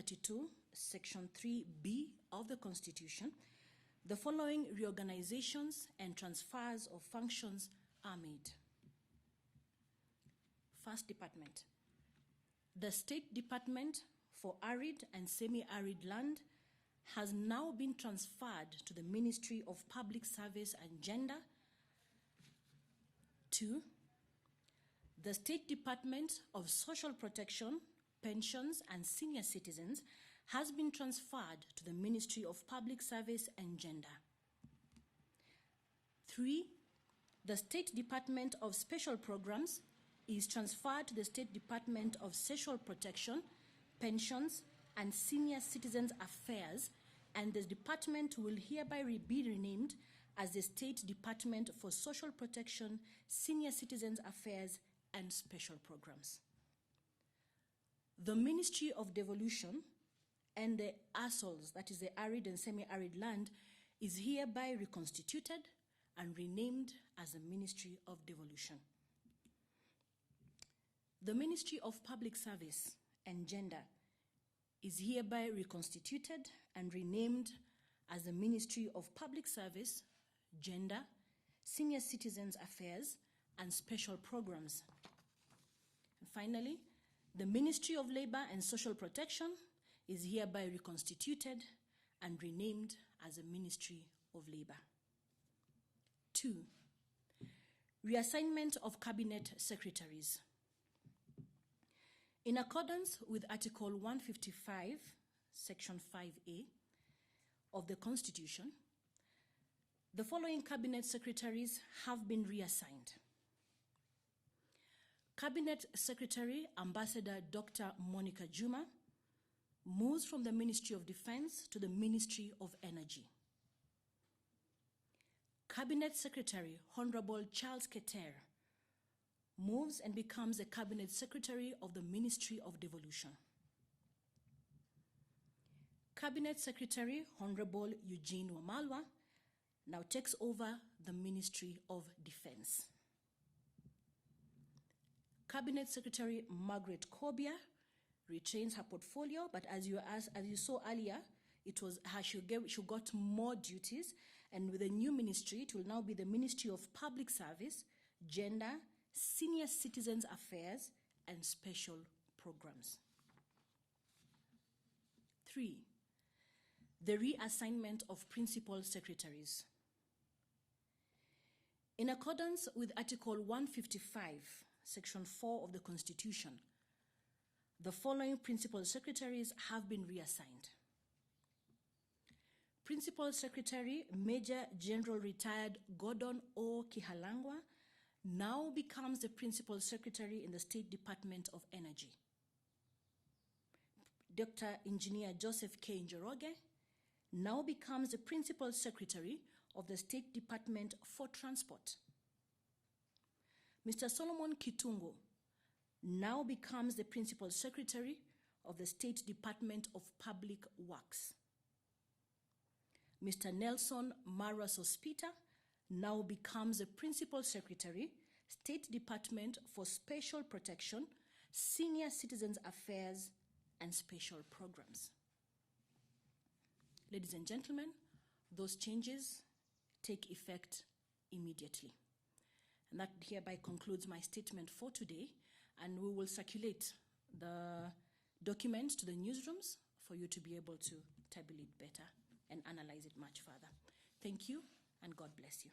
32, Section 3B of the Constitution, the following reorganizations and transfers of functions are made. First department. The State Department for Arid and Semi-arid Land has now been transferred to the Ministry of Public Service and Gender. 2. The State Department of Social Protection, Pensions and Senior Citizens has been transferred to the Ministry of Public Service and Gender. 3. The State Department of Special Programs is transferred to the State Department of Social Protection, Pensions and Senior Citizens Affairs, and the department will hereby be renamed as the State Department for Social Protection, Senior Citizens Affairs and Special Programs. The Ministry of Devolution and the ASALs, that is the Arid and Semi-arid Land, is hereby reconstituted and renamed as the Ministry of Devolution. The Ministry of Public Service and Gender is hereby reconstituted and renamed as the Ministry of Public Service, Gender, Senior Citizens Affairs, and Special Programs. And finally, the Ministry of Labor and Social Protection is hereby reconstituted and renamed as the Ministry of Labor. 2. Reassignment of Cabinet Secretaries. In accordance with Article 155, Section 5A of the Constitution, the following Cabinet Secretaries have been reassigned. Cabinet Secretary Ambassador Dr. Monica Juma moves from the Ministry of Defense to the Ministry of Energy. Cabinet Secretary Honorable Charles Keter moves and becomes the Cabinet Secretary of the Ministry of Devolution. Cabinet Secretary Honorable Eugene Wamalwa now takes over the Ministry of Defense. Cabinet Secretary Margaret Kobia retains her portfolio, but as you saw earlier, she got more duties, and with the new ministry, it will now be the Ministry of Public Service, Gender, Senior Citizens Affairs, and Special Programs. 3. The reassignment of Principal Secretaries. In accordance with Article 155, Section 4 of the Constitution, the following Principal Secretaries have been reassigned. Principal Secretary Major General Retired Gordon O. Kihalangwa now becomes the Principal Secretary in the State Department of Energy. Dr. Engineer Joseph K. Njoroge now becomes the Principal Secretary of the State Department for Transport. Mr. Solomon Kitungo now becomes the Principal Secretary of the State Department of Public Works. Mr. Nelson Mara Sospita now becomes the Principal Secretary, State Department for Special Protection, Senior Citizens Affairs, and Special Programs. Ladies and gentlemen, those changes take effect immediately. And that hereby concludes my statement for today, and we will circulate the documents to the newsrooms for you to be able to tabulate better and analyze it much further. Thank you, and God bless you.